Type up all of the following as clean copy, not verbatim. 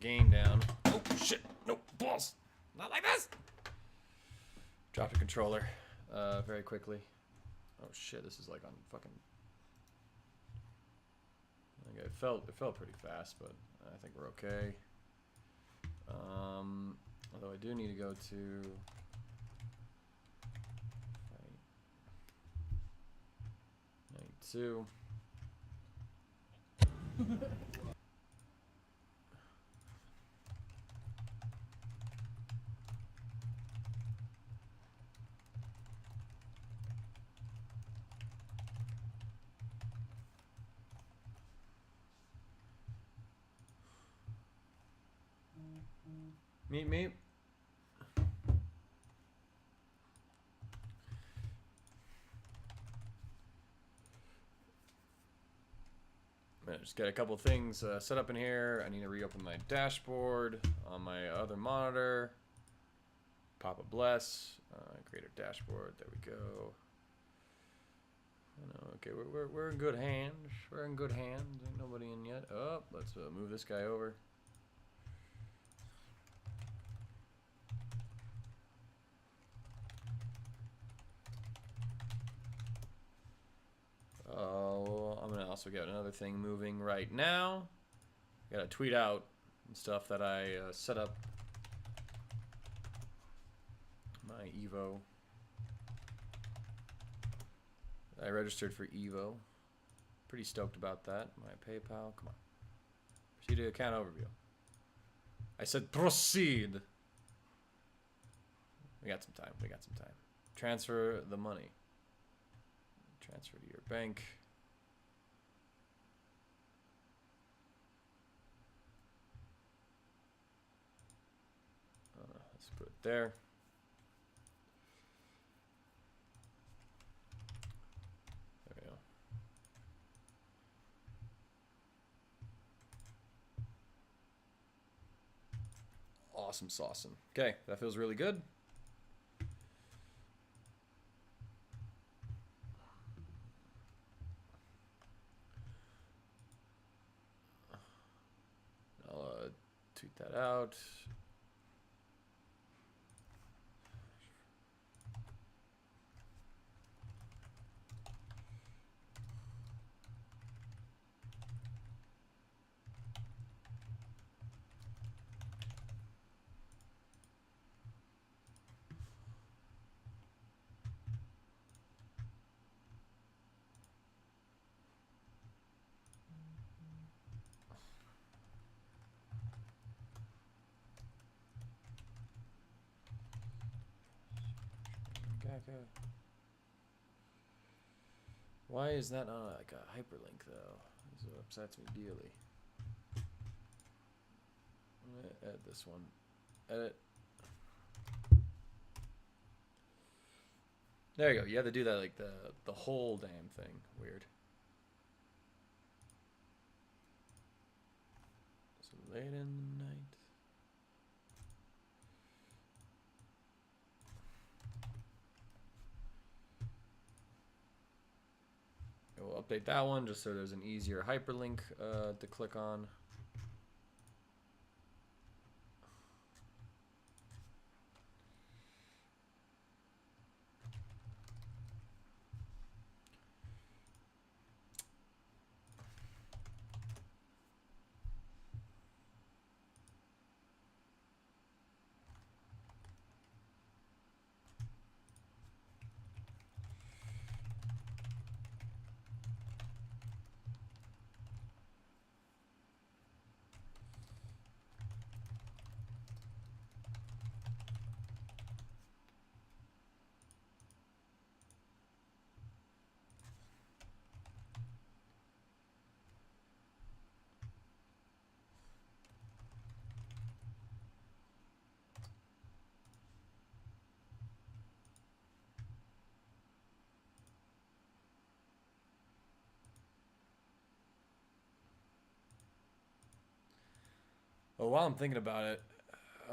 gain down. Oh shit! No balls! Not like this. Drop the controller very quickly. Oh shit! This is like on fucking. Okay, it felt pretty fast, but I think we're okay. Although I do need to go to. 92. Meep meep. I just got a couple things set up in here. I need to reopen my dashboard on my other monitor. Papa bless. Create a dashboard. There we go. Okay, we're in good hands. We're in good hands. Ain't nobody in yet. Oh, let's move this guy over. Oh, I'm gonna also get another thing moving right now. Gotta tweet out stuff that I set up. My Evo. I registered for Evo. Pretty stoked about that. My PayPal. Come on. Proceed to account overview. I said proceed. We got some time. We got some time. Transfer the money. Transfer to your bank. Let's put it there. There we go. Awesome saucing. Okay, that feels really good. I'll tweet that out. Okay. Why is that not like a hyperlink though? This upsets me dearly. I'm gonna edit this one. Edit. There you go. You have to do that like the whole damn thing. Weird. So late in the night. We'll update that one just so there's an easier hyperlink to click on. Well, while I'm thinking about it,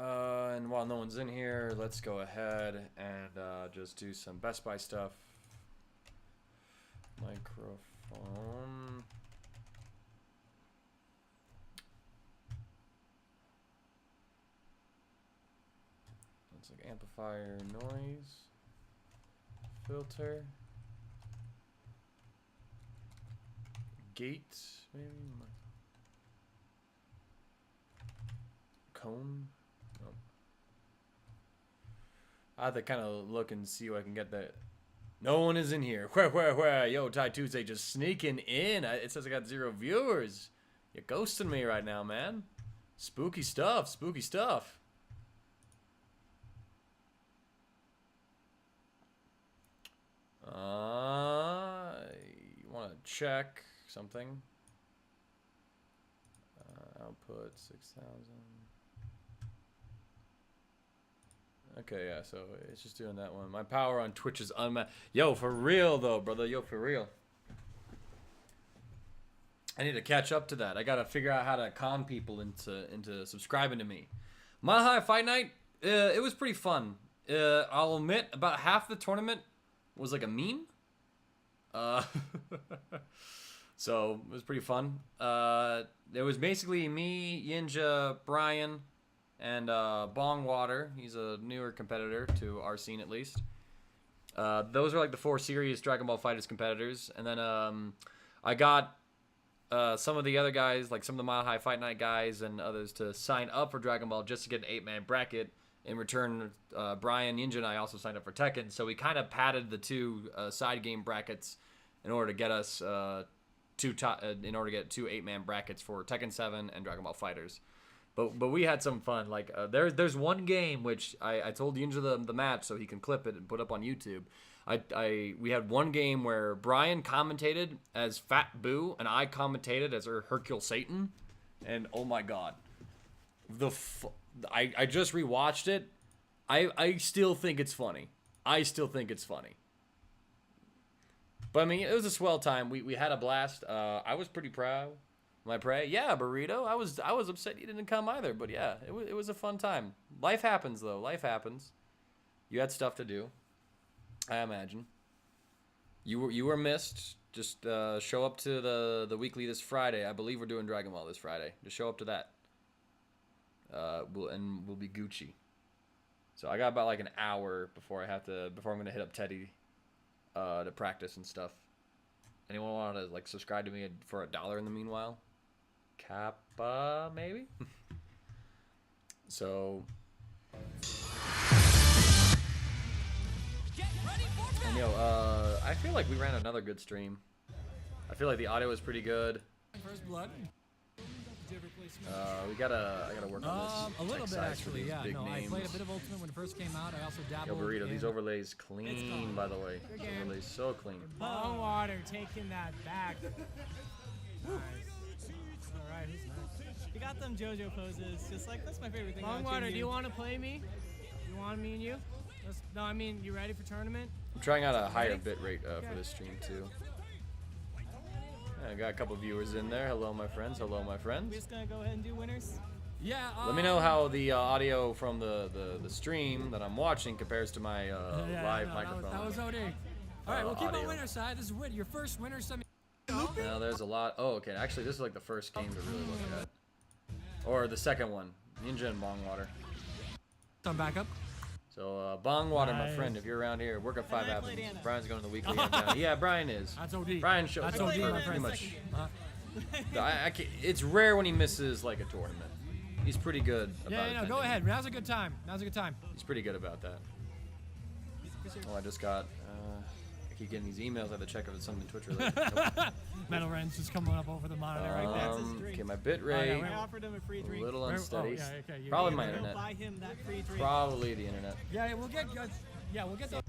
and while no one's in here, let's go ahead and just do some Best Buy stuff. Microphone. It's like amplifier noise filter gate maybe cone. Oh. I have to kind of look and see what I can get that. No one is in here. Where? Yo, Ty Tuesday just sneaking in. It says I got 0 viewers. You're ghosting me right now, man. Spooky stuff. Spooky stuff. You want to check something? Output 6,000. Okay, yeah, so it's just doing that one. My power on Twitch is unmatched. Yo, for real though, brother. Yo, for real. I need to catch up to that. I gotta figure out how to con people into subscribing to me. Mile High Fight Night, it was pretty fun. I'll admit, about half the tournament was like a meme. So it was pretty fun. It was basically me, Yiinja, Brian, and Bongwater. He's a newer competitor to our scene, at least. Those are like the 4 serious Dragon Ball FighterZ competitors. And then I got some of the other guys, like some of the Mile High Fight Night guys and others, to sign up for Dragon Ball just to get an 8-man bracket. In return, Brian, Yiinja, and I also signed up for Tekken. So we kind of padded the 2 side game brackets in order to get us in order to get 2 8-man brackets for Tekken 7 and Dragon Ball FighterZ. But we had some fun. Like there's one game which I told Yiinja the match so he can clip it and put up on YouTube. We had one game where Brian commentated as Fat Boo and I commentated as Hercule Satan, and oh my god, I just rewatched it. I still think it's funny. But I mean, it was a swell time. We had a blast. I was pretty proud. My prey, yeah, Burrito. I was upset you didn't come either, but yeah, it was a fun time. Life happens though. Life happens. You had stuff to do. I imagine. You were missed. Just show up to the weekly this Friday. I believe we're doing Dragon Ball this Friday. Just show up to that. We'll be Gucci. So I got about like an hour before I'm gonna hit up Teddy to practice and stuff. Anyone want to like subscribe to me for $1 in the meanwhile? Kappa, maybe? So and yo, I feel like we ran another good stream. I feel like the audio was pretty good. First blood. I gotta work on this. A little bit actually, yeah. Big No, names. I played a bit of Ultimate when it first came out. I also dabbled. Yo, Burrito, in... these overlays clean, by the way. These overlays so clean. Bongwater taking that back. Nice. Alright, who's next? You got them JoJo poses, just like that's my favorite thing. Bongwater, do you want to play me? You want me and you? No, I mean, you ready for tournament? I'm trying out a higher bit rate for this stream too. I got a couple viewers in there. Hello, my friends. Hello, my friends. We're just gonna go ahead and do winners. Yeah. Let me know how the audio from the stream that I'm watching compares to my live microphone. That was OD. All right, we'll keep audio. on winner side. This is your first winner semi. Now there's a lot. Oh, okay. Actually, this is like the first game to really look at, or the second one. Yiinja and Bongwater. I'm back up. So Bongwater, my Nice. friend, if you're around here, work at 5 And I Apples. played Anna. Brian's going to the weekly. Yeah, Brian is. That's OD. Brian shows That's up OD, for my pretty friend. much. It's rare when he misses like a tournament. He's pretty good about Yeah, no, attending. go ahead. Now's a good time. He's pretty good about that. Oh, I just got. I keep getting these emails. I have to check if it's something Twitch related. Nope. Metal Rens just coming up over the monitor right now. That's his drink. Okay, my bit Oh, yeah, rate where- I offered him a free a drink. little unsteady. yeah, okay, you- Probably you my know, Go internet. buy him that free drink. Probably the internet. Yeah, we'll get. We'll get that.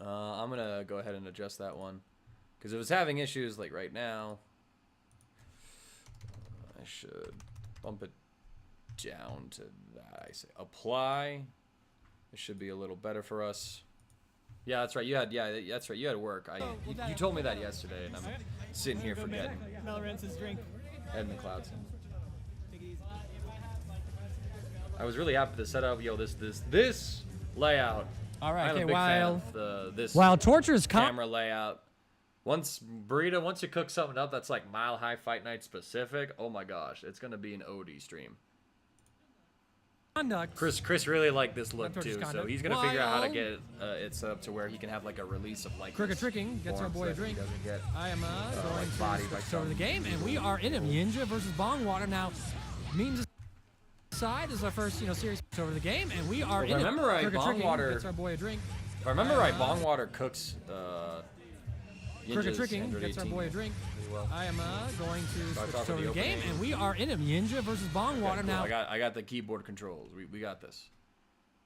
I'm gonna go ahead and adjust that one, because if it's having issues like right now, I should bump it down to that. I say apply. It should be a little better for us. Yeah, that's right. That's right. You had work. You told me that yesterday, and I'm sitting here forgetting. Mel rents his drink. Head in the clouds. Take it easy. I was really happy to set up. Yo, this layout. All right. I'm Okay. a big fan While of this Torture's camera layout. Once you cook something up that's like Mile High Fight Night specific, oh my gosh, it's gonna be an OD stream. conduct. Chris really liked this look Left too, tortoise so conduct. he's gonna figure out how to While get it set up to where he can have like a release of like Crooked Tricking gets our boy a drink. Get, I am going like to bodied by switch over the something. game, and we are in it. Yiinja versus Bongwater. Now, means side is our first, series over the game, and we are If in I it. remember right, Crooked Tricking Bongwater- gets our boy a drink. If I remember right, Bongwater cooks Crooked Yiinja's Tricking Android gets our 18 boy a drink. pretty well. I am going to Starts switch off over with the the game, opening. and we are in it. Yiinja versus Bongwater. Okay, cool. Now, I got the keyboard controls. We got this.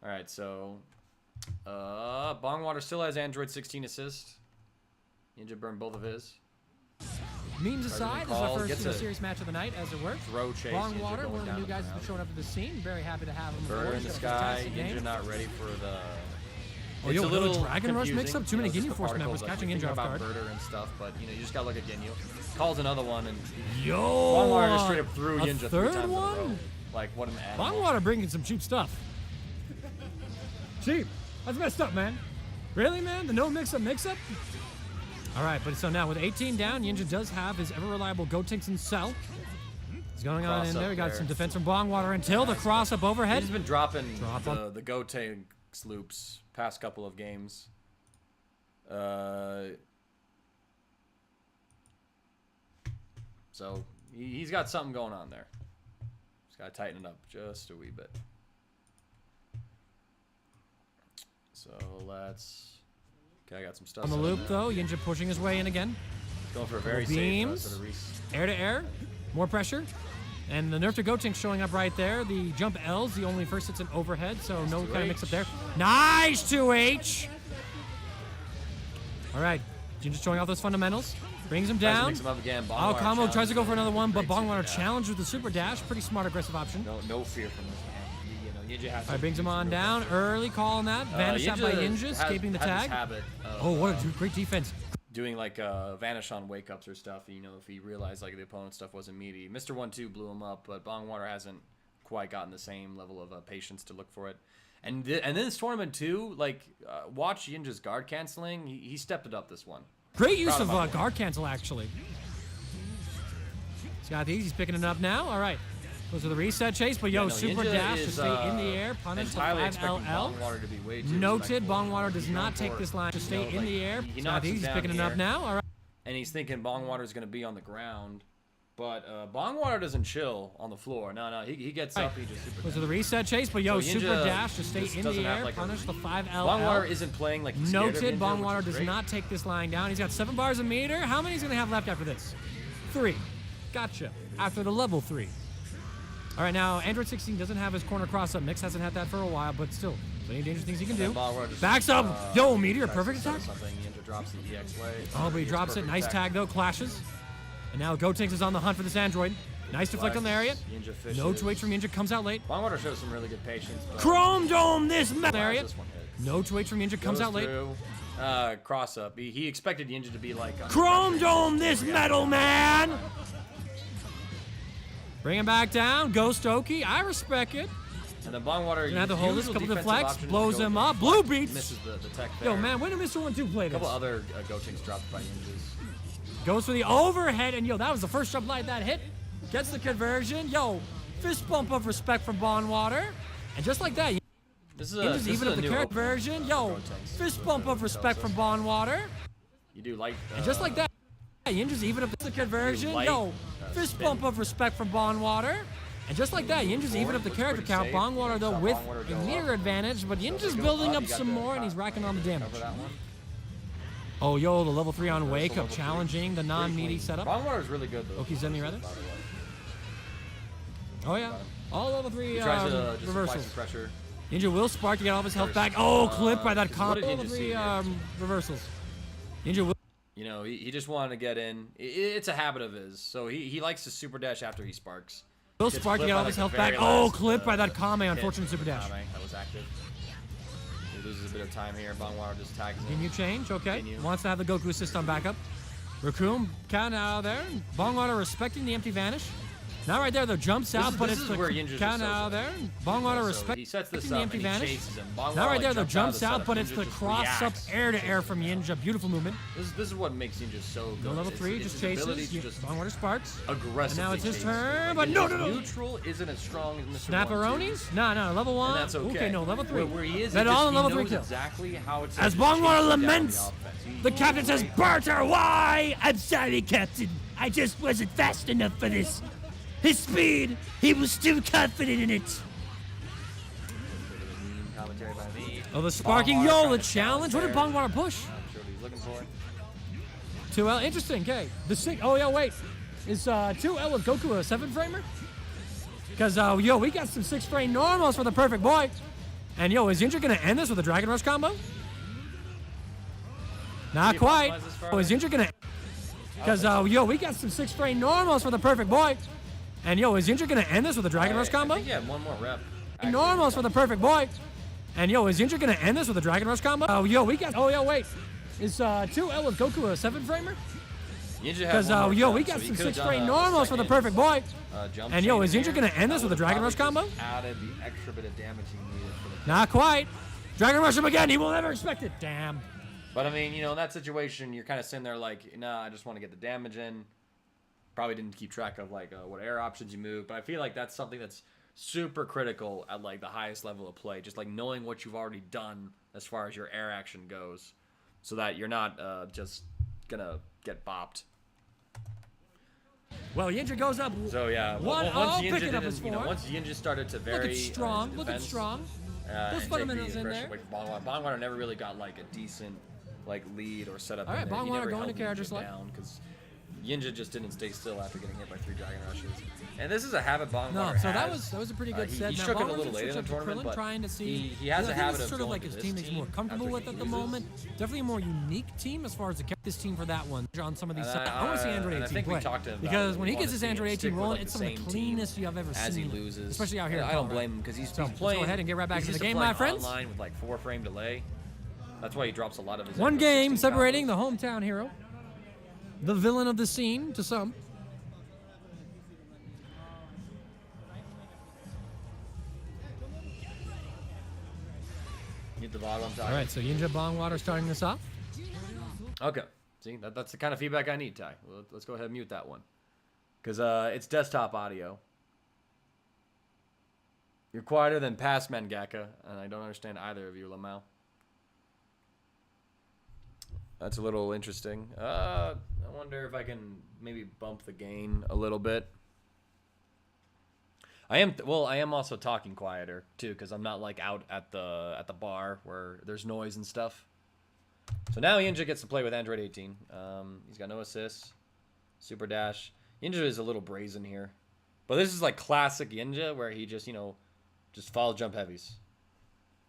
All right, so Bongwater still has Android 16 assist. Yiinja burned both of his. means aside, this is our call, first gets a series match of the night, as it works. Throw chase. Bongwater, Yiinja one going of the down new guys the who's showing up to the scene. Very happy to have him. Burner aboard. in the He's got a sky. fantastic game. Yiinja not ready for the. Oh, It's yo, a another little Dragon Rush mix-up? Too many just Ginyu the Force particles, members catching we Yiinja think off about guard. Birder and stuff, but you just gotta look at Ginyu. Calls another one, and Yo! Bongwater just straight up threw a Yiinja 3 third times in a row. one? Like what an animal. Bongwater bringing some cheap stuff. Cheap? That's messed up, man. Really, man? The no mix-up mix-up? All right, but so now with 18 down, Yiinja does have his ever-reliable Gotenks and Cell. What's going on in Cross there? up We got there. some defense from Bongwater until the cross-up overhead. He's been dropping Drop the Gotenks loops past couple of games. So he's got something going on there. Just gotta tighten it up just a wee bit. So let's. Okay, I got some stuff On the set up loop, now. though, Yiinja pushing his way in again. Going for a very Beams. safe sort of Reese. Air to air, more pressure. And the nerf to Gotenks showing up right there. The jump L's, the only first hits an overhead, so no kind of mix up there. Nice 2H! All right, Jinja's showing off those fundamentals. Brings him Tries to down. mix him up again. Al Bongwater Combo tries to go challenges for another one, but great super Bongwater dash. challenged with the super dash. Pretty smart, aggressive option. No fear from this man. Yiinja has All to right, brings him do some on real down. things. Early call on that. Vanish out by Yiinja, escaping the has this tag. habit of, Oh, what a great defense. doing like vanish on wake ups or stuff. If he realized like the opponent's stuff wasn't meaty. Mr. 1-2 blew him up, but Bongwater hasn't quite gotten the same level of patience to look for it. And then this tournament too, watch Yinja's guard canceling. He stepped it up this one. Great use Proud of of my boy. guard cancel, actually. He's got these. He's picking it up now. All right. Goes to the reset chase, but yo, Yeah, no, super Yinja dash to is, stay in the air. Punish the entirely expecting 5LL. Bongwater to be way too Noted, respectful. Bongwater does He's not going take for this it. line to stay in the air. He He's knocks got these. him He's down picking it up here. now. All right. And he's thinking Bongwater's going to be on the ground. But Bongwater doesn't chill on the floor. No, he gets up. He just super Goes to the reset chase, but yo, So Yiinja super dash to stay just in doesn't the have, air. like, a Punish the read. 5LL. Bongwater isn't playing like he's scared of Noted, Yiinja, Bongwater which is does great. not take this line down. He's got 7 bars a meter. How many is going to have left after this? 3. Gotcha. After the level 3. All right, now Android 16 doesn't have his corner cross-up mix. Hasn't had that for a while, but still, plenty of dangerous things he can do. And Bongwater just, Backs up. Yo, Meteor, tries perfect to set attack. Something. Yiinja drops the EX way. Oh, but he It's drops it. perfect Nice attack. tag, though. Clashes. And now Gotenks is on the hunt for this android. Nice deflect on the area. Yiinja fishes. No 2H from Yiinja. Comes out late. Bongwater shows some really good patience. But Chrome Dome this area. this one hit. No 2H from Yiinja. Comes Goes out late. through, cross up. He expected Yiinja to be like Chrome Dome this metal man. Bring him back down. Ghost Oki. I respect it. And then Bongwater Gonna have to hold this. usual Couple defensive deflects. option is Blows go him for up. deflect, Blue beats. Misses the tech Yo, there. man, when did Mr. 1-2 play A couple this? other Gotenks dropped by Yiinjas. Goes for the overhead, and yo, that was the first jump light that hit. Gets the conversion. Yo, fist bump of respect from Bongwater. And just like that, This is Yiinja's even up the new character opener version. for Yo, Gotenks. fist bump of respect from Bongwater. You do like And just like that, Yiinja's even up the conversion. light, Yo, fist spin. bump of respect from Bongwater. And just like that, Yiinja's even up the Looks character pretty count. safe. Bongwater, though, Saw with Bongwater a go meter up. advantage, but Yiinja's go building up, up you got some the more, and he's racking on the damage. Cover that one. Oh, yo, the level 3 on Wake level Up, 3. challenging the non-meaty setup. Bongwater's really good though. Oki's Zenny, rather. By the way. Oh, yeah. All level 3 He tries to just apply reversals. some pressure. Ninja will spark to get all of his health back. Oh, clipped by that what combo. did Ninja Level 3 see here? reversals. Ninja will. He just wanted to get in. It's a habit of his. So he likes to super dash after he sparks. Will Gets spark to clipped get by, all of his the health very back. Oh, last, clipped by that hit Kame. Unfortunate with super the dash. Kame that was active. He loses a bit of time here. Bongwater just tags him. Can you change? Okay. Continue. Wants to have the Goku assist on backup. Raccoon count out of there. Bongwater respecting the empty vanish. Now right there, though, jumps out, but this it's is the where Yiinja's count just so out good. there. Bongwater So respect. he sets this the up empty and he vanish. chases him. Bongwater, Now right like, there, though, jumps jumps out of out, but the it's setup. the Yiinja just cross up reacts air to to air the from damage. Yiinja. Beautiful movement. This is what makes Yiinja so good. No level It's- 3, it's just his ability chases. to just Bongwater sparks. aggressively And now it's his chase turn, you. but Like, no, his no, no. neutral isn't as strong as Mr. 1, 2. Snapperonis? No, level 1. And that's okay. Okay, no, level 3. Where he is, That he all just, in level he 3 knows kill. exactly how it's As to chase Bongwater you down laments, the offense. the captain says, Great. Barter, why? I'm sorry, Captain. I just wasn't fast enough for this. His speed, he was too confident in it. Commentary by me. Oh, the sparking Bongwater Yola trying to challenge. What did balance Bongwater push? there. Not sure what he's looking for. 2L, interesting, okay. The 6, oh yeah, wait. Is 2L with Goku a 7-framer? Because, yo, we got some 6-frame normals for the perfect boy. And, yo, is Yiinja going to end this with a Dragon Rush combo? Not He quite. optimizes for Oh, is Yiinja going to... Because, yo, we got some 6-frame normals for the perfect boy. And, yo, is Yiinja going to end this with a Dragon Rush combo? I think he had one more rep. Actually, Normals for the perfect boy. And, yo, is Yiinja going to end this with a Dragon Rush combo? Oh, yo, we got... Oh, yeah, wait. Is 2L with Goku a 7-framer? Yiinja had Because, one more yo, jump, we so got he some could've 6-frame done a normals for the second, perfect boy. jump And, yo, chain is Yiinja there. going to end this That with a would've Dragon Rush probably combo? just added the extra bit of damage he needed for the Not quite. Dragon Rush him again. He will never expect it. Damn. But I mean, you know, in that situation, you're kind of sitting there like, nah, I just want to get the damage in. Probably didn't keep track of like what air options you move, but I feel like that's something that's super critical at like the highest level of play. Just like knowing what you've already done as far as your air action goes, so that you're not just gonna get bopped. Well, Yiinja goes up. So yeah, One, once oh, Yiinja picking up his didn't, you know, form. once Yiinja started to vary, Look at strong. his Look at defense, strong. Those and take the fundamentals in aggression there. away from Bongwater. Bongwater never really got like a decent like lead or setup. All right, in there. He Bongwater never going held to character Yiinja select. down because Yiinja just didn't stay still after getting hit by 3 Dragon Rushes. And this is a habit Bongwater No, so has. that was a pretty good set. He Now, shook it a Bongwater little should later in switch the up to tournament, Krillin, but trying to see. he has I a think habit this is of sort of going like to his this team he's more team comfortable after with he at the loses. moment. Definitely a more unique team as far as the this team for that one on some of these. And sides. I want to see Android and I 18 think we play talked to him about because it. when We he wanna gets his see him Android 18 stick with, rolling, like, it's the some of the same team cleanest you have ever as he seen, loses. especially out here. And in I don't Colorado. blame him because he's So, let's playing. go ahead and get right back he's to the used game, playing my friends. Online with like 4-frame delay. That's why he drops a lot of his. One Android game 16 separating combos. the hometown hero, the villain of the scene to some. Get the vibe I'm talking. All right, so Yiinja Bongwater starting this off. Okay. See, that's the kind of feedback I need, Ty. Well, let's go ahead and mute that one. Because it's desktop audio. You're quieter than past Mangaka, and I don't understand either of you, Lamau. That's a little interesting. I wonder if I can maybe bump the gain a little bit. I am also talking quieter too, because I'm not like out at the bar where there's noise and stuff. So now Yiinja gets to play with Android 18. He's got no assists, super dash. Yiinja is a little brazen here, but this is like classic Yiinja where he just just follow jump heavies.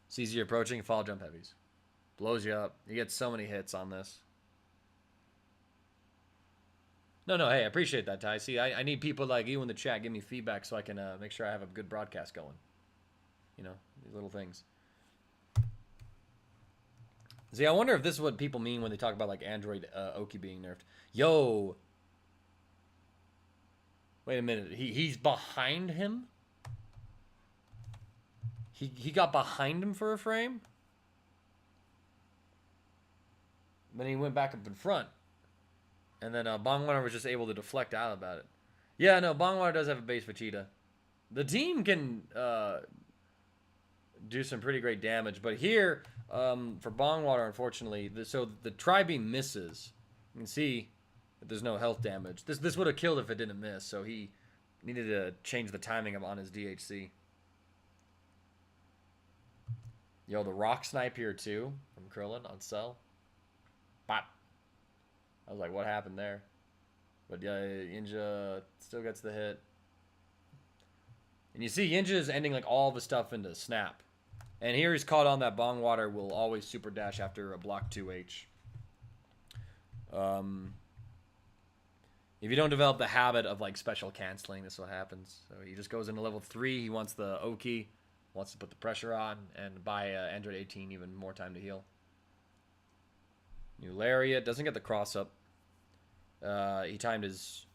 Sees you approaching, follow jump heavies, blows you up. You get so many hits on this. No, hey, I appreciate that, Ty. See, I need people like you in the chat give me feedback so I can make sure I have a good broadcast going. You know, these little things. See, I wonder if this is what people mean when they talk about like Android Oki being nerfed. Yo, wait a minute. He's behind him. He got behind him for a frame. Then he went back up in front. And then Bongwater was just able to deflect out about it. Yeah, no, Bongwater does have a base Vegeta. The team can do some pretty great damage. But here, for Bongwater, unfortunately, so the Tri-Beam misses. You can see that there's no health damage. This would have killed if it didn't miss. So he needed to change the timing on his DHC. Yo, the rock snipe here too from Krillin on Cell. Bop. I was like, what happened there? But yeah, Yiinja still gets the hit. And you see Yiinja is ending like all the stuff into snap. And here he's caught on that Bongwater will always super dash after a block 2H. If you don't develop the habit of like special canceling, this is what happens. So he just goes into level 3. He wants the Oki, wants to put the pressure on, and buy Android 18 even more time to heal. New Lariat, doesn't get the cross up. He timed his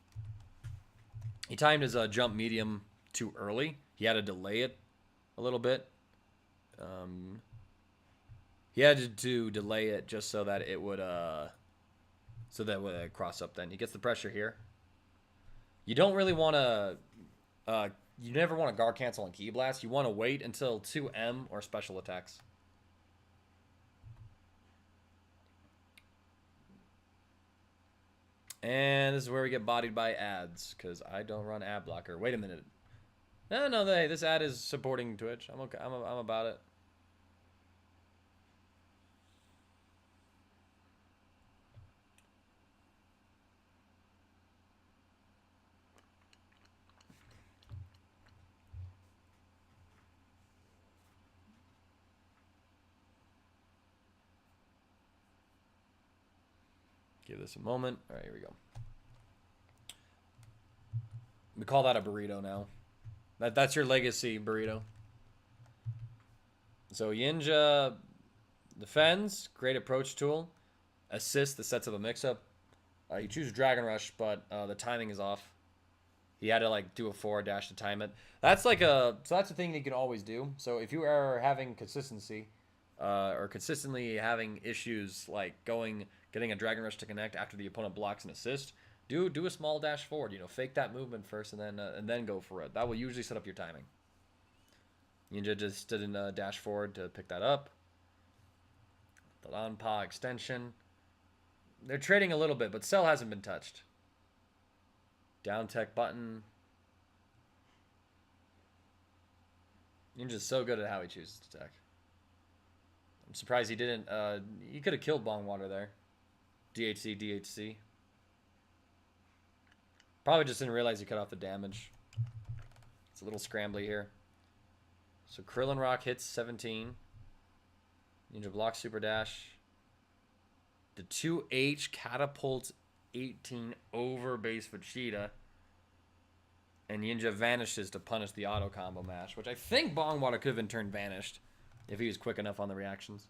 He timed his jump medium too early. He had to delay it a little bit. He had to delay it just so that it would cross up. Then he gets the pressure here. You don't really want to. You never want to guard cancel on Ki Blast. You want to wait until 2M or special attacks. And this is where we get bodied by ads, because I don't run ad blocker. Wait a minute. No, this ad is supporting Twitch. I'm okay. I'm about it. Give this a moment. All right, here we go. We call that a burrito now. That's your legacy burrito. So Yiinja defends, great approach tool, assist the sets of a mix-up. You choose Dragon Rush, but the timing is off. He had to like do a forward dash to time it. That's like so that's a thing you can always do. So if you are having consistency, or consistently having issues like getting a Dragon Rush to connect after the opponent blocks an assist, do a small dash forward. You know, fake that movement first and then go for it. That will usually set up your timing. Yiinja just did a dash forward to pick that up. The Lanpa extension. They're trading a little bit, but Cell hasn't been touched. Down tech button. Ninja's so good at how he chooses to tech. I'm surprised he didn't. He could have killed Bongwater there. DHC. Probably just didn't realize he cut off the damage. It's a little scrambly here. So Krillin Rock hits 17. Yiinja blocks super dash. The 2H catapults 18 over base Vegeta. And Yiinja vanishes to punish the auto combo mash, which I think Bongwater could have in turn vanished if he was quick enough on the reactions.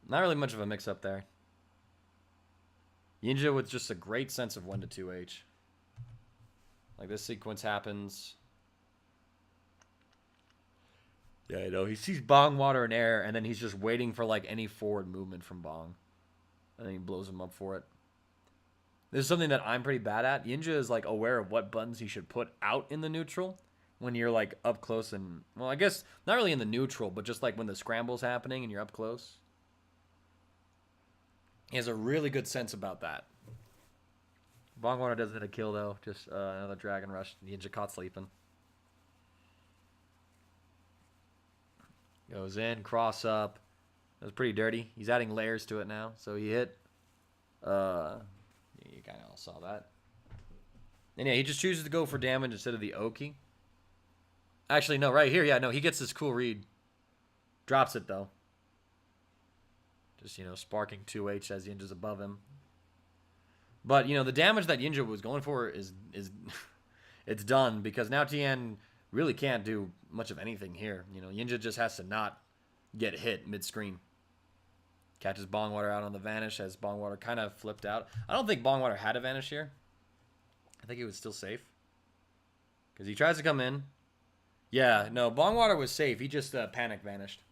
Not really much of a mix-up there. Yiinja with just a great sense of 1 to 2H. Like this sequence happens. Yeah, I know. He sees Bongwater in air, and then he's just waiting for like any forward movement from Bong. And then he blows him up for it. This is something that I'm pretty bad at. Yiinja is like aware of what buttons he should put out in the neutral when you're like up close and, well, I guess not really in the neutral, but just like when the scramble's happening and you're up close. He has a really good sense about that. Bongwater doesn't hit a kill though. Just another Dragon Rush. Yiinja caught sleeping. Goes in, cross up. That was pretty dirty. He's adding layers to it now. So he hit. You kind of all saw that. And yeah, he just chooses to go for damage instead of the Oki. Actually, no, right here. Yeah, no, he gets this cool read. Drops it though. Just, you know, sparking 2H as Yinja's above him. But, you know, the damage that Yiinja was going for is it's done because now Tien really can't do much of anything here. You know, Yiinja just has to not get hit mid-screen. Catches Bongwater out on the vanish as Bongwater kind of flipped out. I don't think Bongwater had a vanish here. I think he was still safe. Because he tries to come in. Yeah, no, Bongwater was safe. He just panic vanished.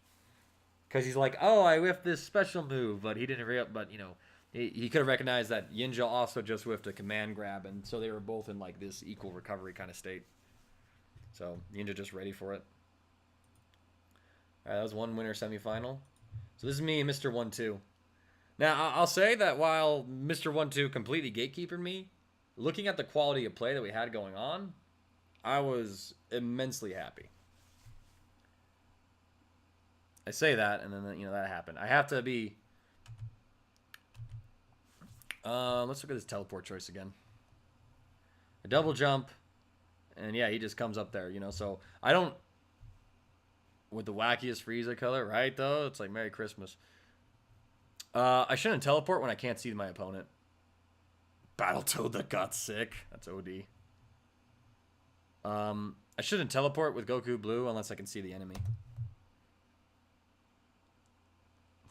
Because he's like, oh, I whiffed this special move, but he didn't but, you know, he could have recognized that Yiinja also just whiffed a command grab, and so they were both in, like, this equal recovery kind of state. So, Yiinja just ready for it. All right, that was one winner semifinal. So this is me and Mr. 1-2. Now, I'll say that while Mr. 1-2 completely gatekeepered me, looking at the quality of play that we had going on, I was immensely happy. I say that, and then, you know, that happened. I have to be... let's look at this teleport choice again. A double jump, and yeah, he just comes up there, you know, so I don't... With the wackiest Frieza color, right, though? It's like Merry Christmas. I shouldn't teleport when I can't see my opponent. Battletoad that got sick. That's OD. I shouldn't teleport with Goku Blue unless I can see the enemy.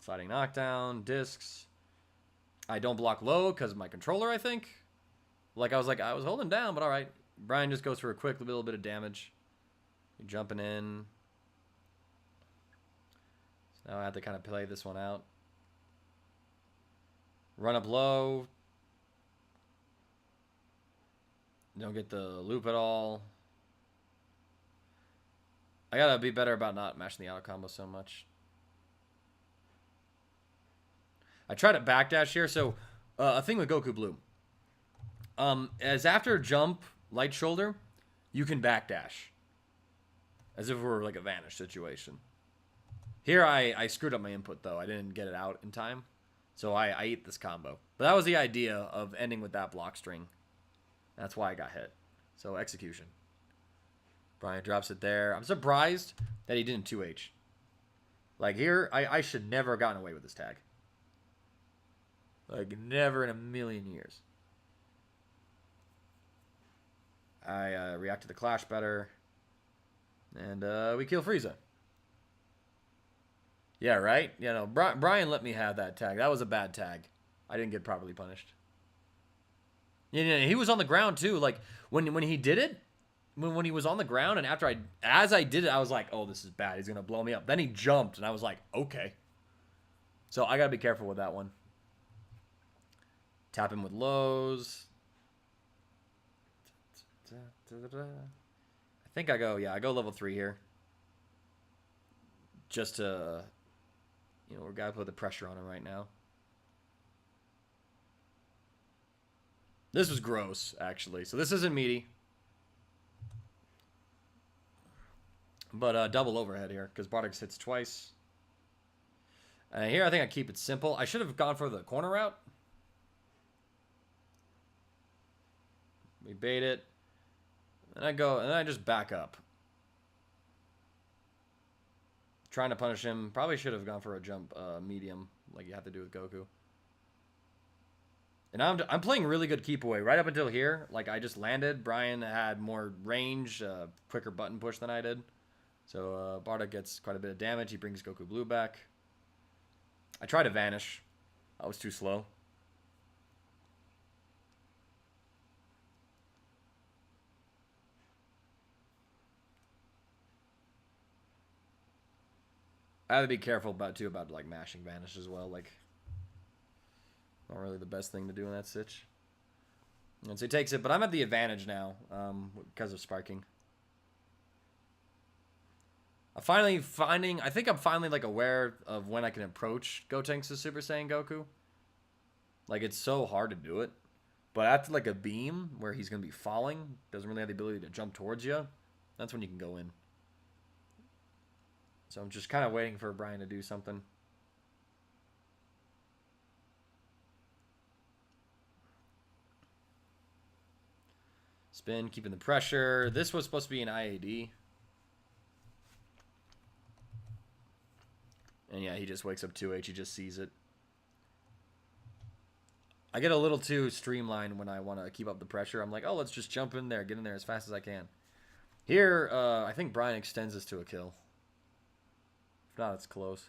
Sliding knockdown, discs. I don't block low because of my controller, I think. Like, I was holding down, but all right. Brian just goes for a quick little bit of damage. Jumping in. So now I have to kind of play this one out. Run up low. Don't get the loop at all. I gotta be better about not mashing the auto combo so much. I tried to backdash here. So, a thing with Goku Blue. As after jump, light shoulder, you can backdash. As if it were like a vanish situation. Here, I screwed up my input, though. I didn't get it out in time. So, I ate this combo. But that was the idea of ending with that block string. That's why I got hit. So, execution. Brian drops it there. I'm surprised that he didn't 2H. Like, here, I should never have gotten away with this tag. Like, never in a million years. I react to the clash better. And we kill Frieza. Yeah, right? Yeah, no, Brian let me have that tag. That was a bad tag. I didn't get properly punished. Yeah, he was on the ground, too. Like, when he did it, when he was on the ground, and as I did it, I was like, oh, this is bad. He's going to blow me up. Then he jumped, and I was like, okay. So I got to be careful with that one. Tap him with lows. I think I go level 3 here. Just to, we got to put the pressure on him right now. This was gross, actually. So this isn't meaty. But double overhead here, because Bardock hits twice. Here, I think I keep it simple. I should have gone for the corner route. We bait it. And I just back up. Trying to punish him. Probably should have gone for a jump medium, like you have to do with Goku. And I'm playing really good keep away right up until here. Like, I just landed. Brian had more range, quicker button push than I did. So Bardock gets quite a bit of damage. He brings Goku Blue back. I tried to vanish. I was too slow. I have to be careful about like mashing vanish as well. Like, not really the best thing to do in that sitch. And so he takes it, but I'm at the advantage now because of sparking. I think I'm finally like aware of when I can approach Gotenks' Super Saiyan Goku. Like, it's so hard to do it. But after like a beam where he's going to be falling, doesn't really have the ability to jump towards you, that's when you can go in. So I'm just kind of waiting for Brian to do something. Spin, keeping the pressure. This was supposed to be an IAD. And yeah, he just wakes up 2H. He just sees it. I get a little too streamlined when I want to keep up the pressure. I'm like, oh, let's just jump in there. Get in there as fast as I can. Here, I think Brian extends this to a kill. If not, it's close.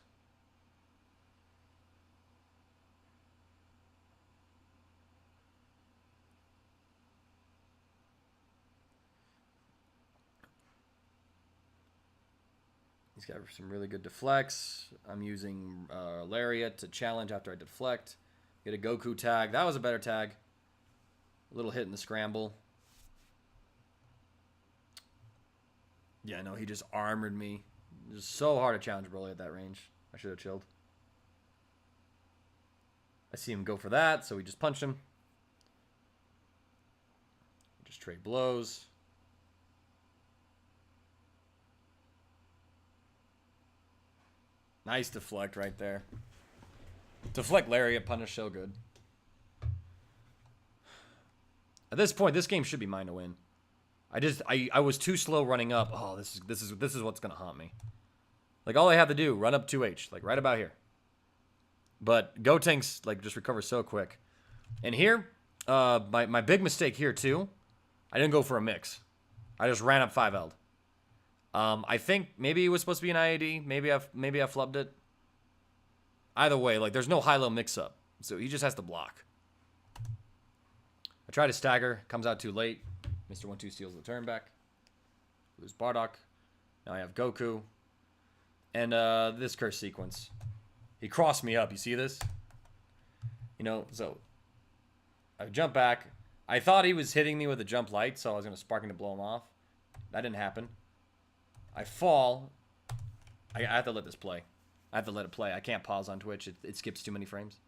He's got some really good deflects. I'm using Lariat to challenge after I deflect. Get a Goku tag. That was a better tag. A little hit in the scramble. Yeah, no, he just armored me. It was so hard to challenge Broly at that range. I should have chilled. I see him go for that, so we just punch him. Just trade blows. Nice deflect right there. Deflect Lariat punish so good. At this point, this game should be mine to win. I was too slow running up. Oh, this is what's gonna haunt me. Like, all I have to do, run up 2H, like right about here. But Gotenks like just recovers so quick. And here, my big mistake here too, I didn't go for a mix. I just ran up 5L'd. I think maybe it was supposed to be an IAD. Maybe I flubbed it. Either way, like, there's no high-low mix-up. So he just has to block. I try to stagger. Comes out too late. Mr. 1-2 steals the turn back. Lose Bardock. Now I have Goku. And this curse sequence. He crossed me up. You see this? You know, so I jump back. I thought he was hitting me with a jump light, so I was going to sparking to blow him off. That didn't happen. I fall. I have to let this play. I have to let it play. I can't pause on Twitch. It skips too many frames.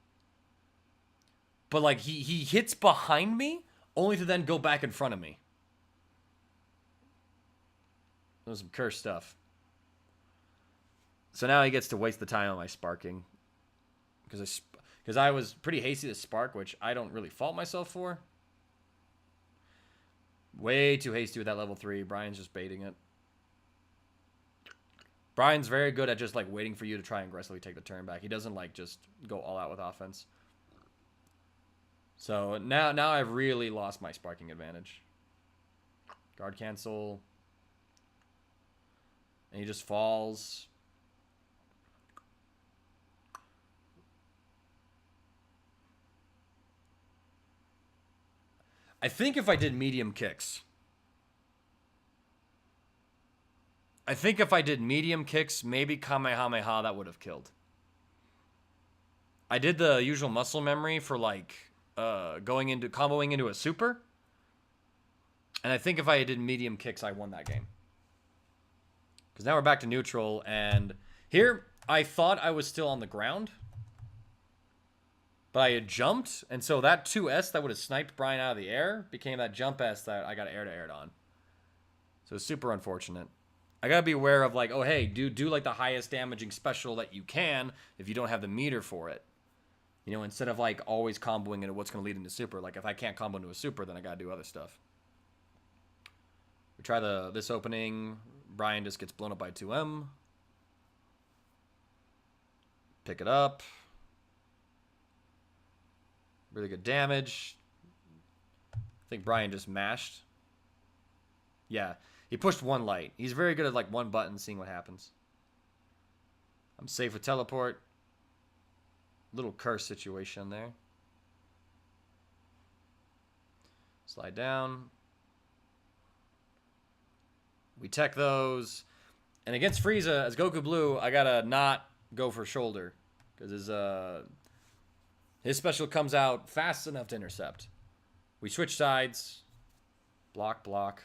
But, like, he hits behind me, only to then go back in front of me. That was some cursed stuff. So now he gets to waste the time on my sparking. Because I was pretty hasty to spark, which I don't really fault myself for. Way too hasty with that level 3. Brian's just baiting it. Brian's very good at just, like, waiting for you to try and aggressively take the turn back. He doesn't, like, just go all out with offense. So now I've really lost my sparking advantage. Guard cancel. And he just falls. I think if I did medium kicks. Maybe Kamehameha, that would have killed. I did the usual muscle memory for, like, comboing into a super. And I think if I did medium kicks, I won that game. Because now we're back to neutral, and here I thought I was still on the ground. But I had jumped, and so that 2S that would have sniped Brian out of the air became that jump S that I got air-to-aired on. So it's super unfortunate. I gotta be aware of, like, oh, hey, do like the highest damaging special that you can if you don't have the meter for it. You know, instead of, like, always comboing into what's going to lead into super. Like, if I can't combo into a super, then I gotta do other stuff. We try this opening. Brian just gets blown up by 2M. Pick it up. Really good damage. I think Brian just mashed. Yeah, he pushed one light. He's very good at, like, one button, seeing what happens. I'm safe with teleport. Little curse situation there. Slide down. We tech those. And against Frieza, as Goku Blue, I gotta not go for shoulder. Because his special comes out fast enough to intercept. We switch sides. Block, block.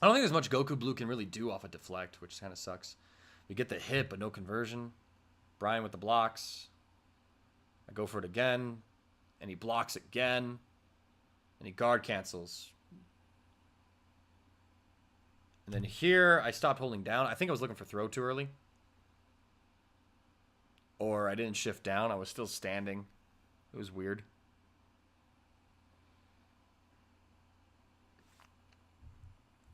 I don't think there's much Goku Blue can really do off a deflect, which kind of sucks. We get the hit, but no conversion. Brian with the blocks. I go for it again. And he blocks again. And he guard cancels. And then here, I stopped holding down. I think I was looking for throw too early. Or I didn't shift down. I was still standing. It was weird.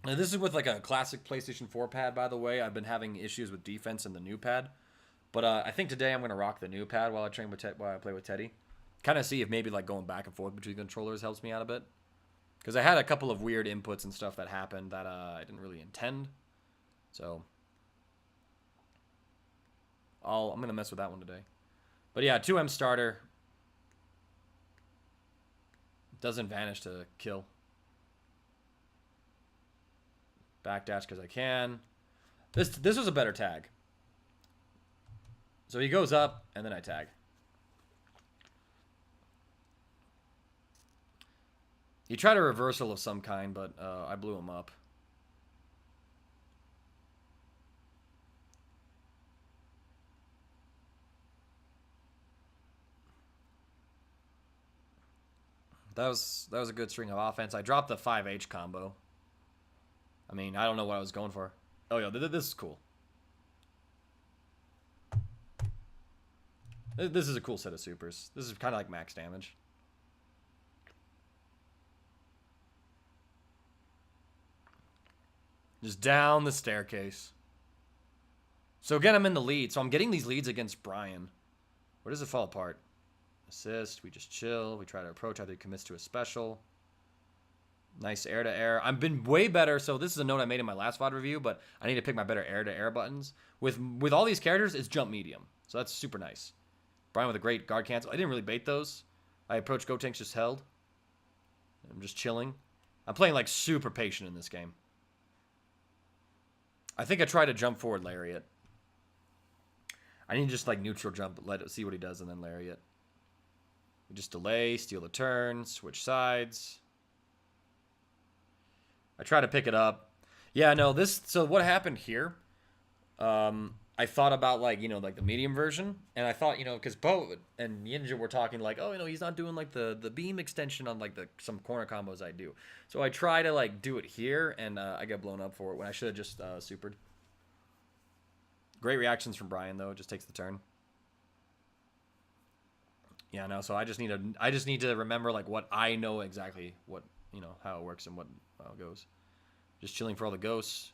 Now, this is with, like, a classic PlayStation 4 pad, by the way. I've been having issues with defense in the new pad. But I think today I'm going to rock the new pad while I play with Teddy. Kind of see if maybe, like, going back and forth between controllers helps me out a bit. Because I had a couple of weird inputs and stuff that happened that I didn't really intend. So I'm going to mess with that one today. But yeah, 2M starter. Doesn't vanish to kill. Backdash because I can. This was a better tag. So he goes up, and then I tag. He tried a reversal of some kind, but I blew him up. That was a good string of offense. I dropped the 5H combo. I mean, I don't know what I was going for. Oh, yeah, this is cool. This is a cool set of supers. This is kind of like max damage. Just down the staircase. So again, I'm in the lead. So I'm getting these leads against Brian. Where does it fall apart? Assist. We just chill. We try to approach after he commits to a special. Nice air-to-air. I've been way better. So this is a note I made in my last VOD review, but I need to pick my better air-to-air buttons. With all these characters, it's jump medium. So that's super nice. Brian with a great guard cancel. I didn't really bait those. I approached Gotenks just held. I'm just chilling. I'm playing like super patient in this game. I think I tried to jump forward Lariat. I need to just like neutral jump, see what he does, and then Lariat. We just delay, steal the turn, switch sides. I try to pick it up. Yeah, no, this, so what happened here, I thought about like, you know, like the medium version, and I thought, you know, because Bo and Yiinja were talking like, oh, you know, he's not doing like the beam extension on like some corner combos I do. So I try to like do it here, and I get blown up for it when I should have just supered. Great reactions from Brian though, just takes the turn. Yeah, no, so I just need to remember like what I know exactly, what, you know, how it works and how it goes. Just chilling for all the ghosts.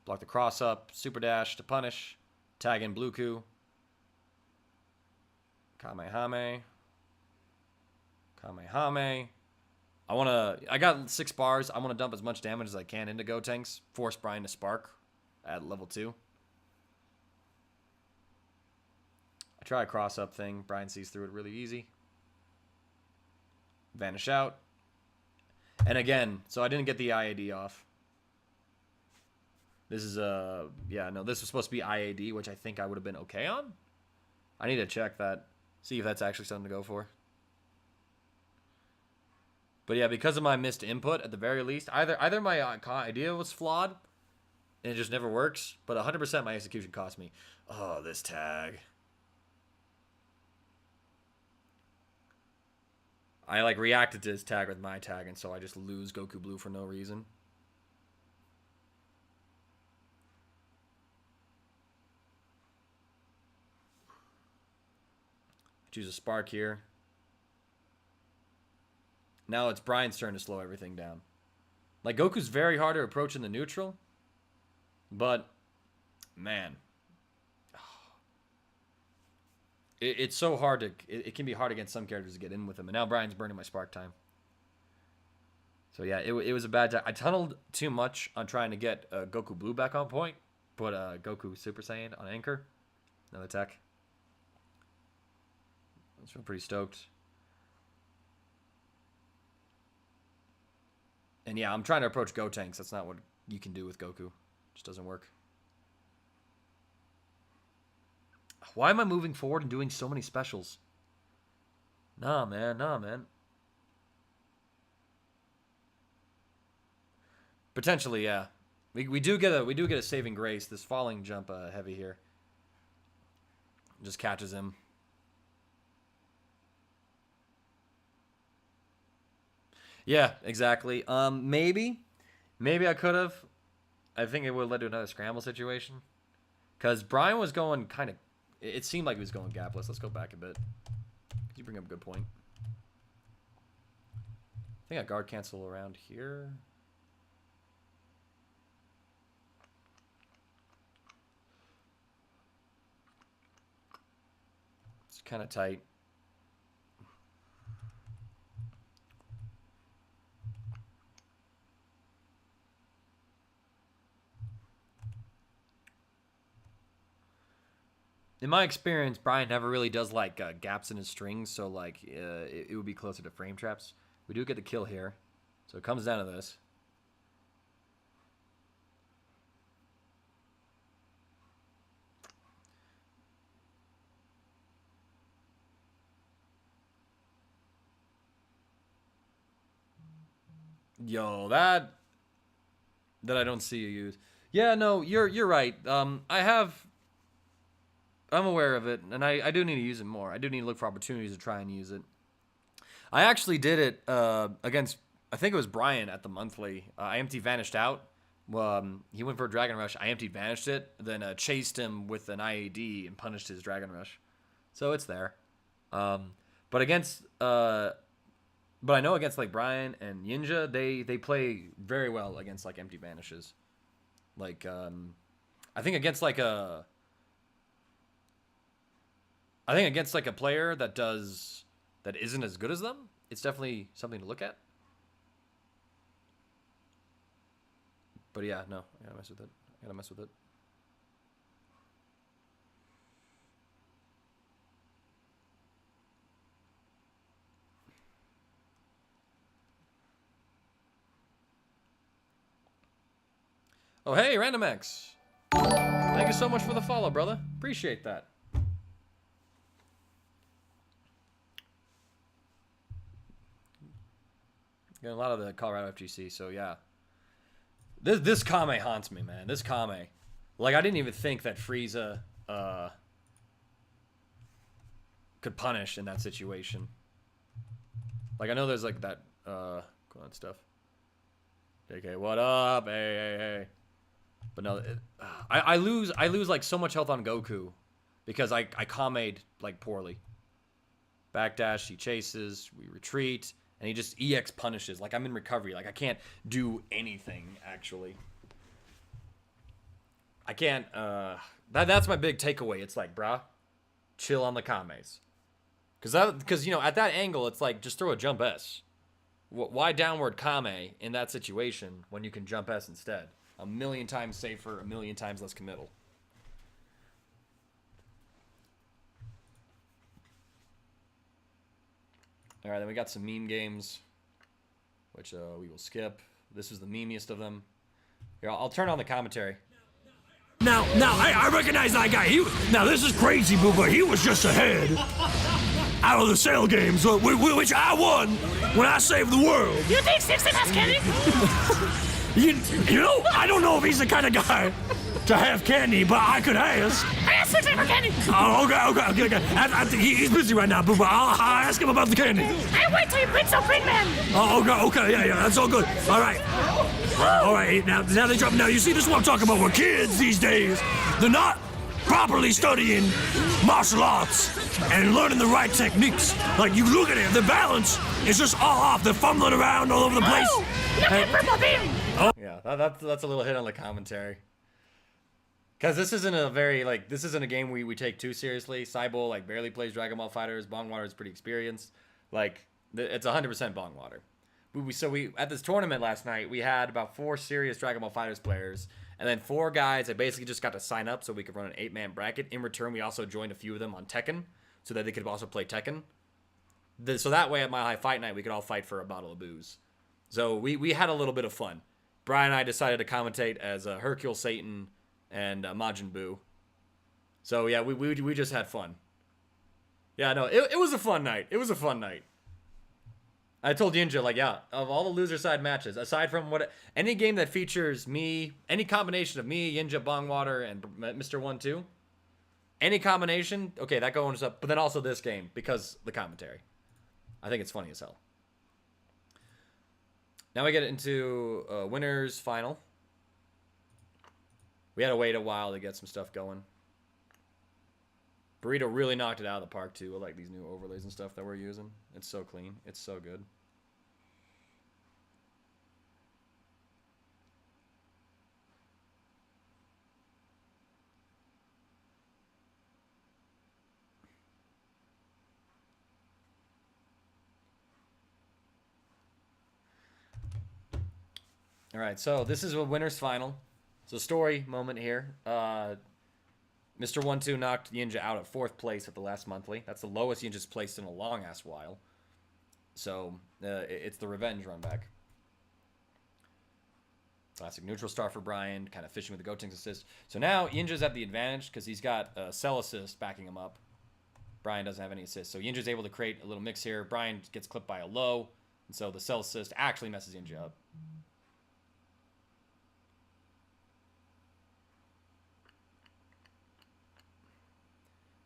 Block the cross up, super dash to punish. Tag in Bluku. Kamehame. Kamehame. I got 6 bars. I want to dump as much damage as I can into Gotenks. Force Brian to spark at level 2. I try a cross up thing. Brian sees through it really easy. Vanish out. And again, so I didn't get the IAD off. This is yeah, no, this was supposed to be IAD, which I think I would have been okay on. I need to check that, see if that's actually something to go for. But yeah, because of my missed input, at the very least, either my idea was flawed, and it just never works, but 100% my execution cost me. Oh, this tag. I like reacted to his tag with my tag, and so I just lose Goku Blue for no reason. Choose a spark here. Now it's Brian's turn to slow everything down. Like, Goku's very hard to approach in the neutral, but man, it's so hard to, it can be hard against some characters to get in with him. And now Brian's burning my spark time. So yeah, it was a bad time. I tunneled too much on trying to get Goku Blue back on point. Put Goku Super Saiyan on anchor. Another tech. I feel pretty stoked. And yeah, I'm trying to approach Gotenks. That's not what you can do with Goku. It just doesn't work. Why am I moving forward and doing so many specials? Nah, man. Nah, man. Potentially, yeah. We do get a saving grace. This falling jump heavy here. Just catches him. Yeah, exactly. Maybe I could have. I think it would have led to another scramble situation. Because Brian was going kind of... It seemed like he was going gapless. Let's go back a bit. You bring up a good point. I think I guard cancel around here. It's kind of tight. In my experience, Brian never really does like gaps in his strings, so like it would be closer to frame traps. We do get the kill here, so it comes down to this. Yo, that I don't see you use. Yeah, no, you're right. I'm aware of it, and I do need to use it more. I do need to look for opportunities to try and use it. I actually did it against, I think it was Brian at the monthly. I empty vanished out. He went for a Dragon Rush. I empty vanished it, then chased him with an IAD and punished his Dragon Rush. So it's there. But I know against like Brian and Yiinja, they play very well against like empty vanishes. Like I think against like a player that isn't as good as them, it's definitely something to look at. But yeah, no, I gotta mess with it. Oh, hey, Random X. Thank you so much for the follow, brother. Appreciate that. Got a lot of the Colorado FGC, so yeah. This Kame haunts me, man. This Kame. Like, I didn't even think that Frieza could punish in that situation. Like, I know there's like that go on stuff. Okay, what up? Hey. But no, I lose like so much health on Goku because I Kameh'd like poorly. Backdash, he chases, we retreat, and he just EX punishes. Like, I'm in recovery. Like, I can't do anything, actually. I can't, that's my big takeaway. It's like, brah, chill on the Kames. Because, you know, at that angle, it's like, just throw a jump S. Why downward Kame in that situation when you can jump S instead? A million times safer, a million times less committal. All right, then we got some meme games, which we will skip. This is the memeiest of them. Here, I'll turn on the commentary. Now, I recognize that guy. Now, this is crazy, boo, but he was just ahead out of the Cell games, which I won when I saved the world. You think 16 has candy? You know, I don't know if he's the kind of guy to have candy, but I could ask. I have 16 for candy. Oh, okay. He's busy right now, boo, but I'll ask him about the candy. I wait till you quit so green man. Oh, okay, yeah, that's all good. All right, now they drop. Now, you see, this is what I'm talking about with kids these days. They're not properly studying martial arts and learning the right techniques. Like, you look at it, the balance is just all off. They're fumbling around all over the place. Oh, look at purple beam. Yeah, that's a little hit on the commentary. Because this isn't a game we take too seriously. Cybo, like, barely plays Dragon Ball FighterZ. Bongwater is pretty experienced. Like, it's 100% Bongwater. So at this tournament last night, we had about 4 serious Dragon Ball FighterZ players, and then 4 guys that basically just got to sign up so we could run an 8-man bracket. In return, we also joined a few of them on Tekken, so that they could also play Tekken. So that way, at my high fight night, we could all fight for a bottle of booze. So we had a little bit of fun. Brian and I decided to commentate as Hercule Satan and Majin Buu. So yeah, we just had fun. Yeah, no, it was a fun night. It was a fun night. I told Yiinja, like, yeah, of all the loser side matches, aside from any game that features me, any combination of me, Yiinja, Bongwater, and Mr. 1-2, any combination, okay, that goes up, but then also this game, because the commentary. I think it's funny as hell. Now we get into winners final. We had to wait a while to get some stuff going. Burrito really knocked it out of the park, too, with, like, these new overlays and stuff that we're using. It's so clean. It's so good. All right, so this is a winner's final. So story moment here. Mr. 1-2 knocked Yiinja out at 4th place at the last monthly. That's the lowest Yiinja's placed in a long-ass while. So, it's the revenge run back. Classic neutral star for Brian, kind of fishing with the Gotenks assist. So now, Yiinja's at the advantage because he's got Cell assist backing him up. Brian doesn't have any assist. So Yiinja's able to create a little mix here. Brian gets clipped by a low. And so the Cell assist actually messes Yiinja up.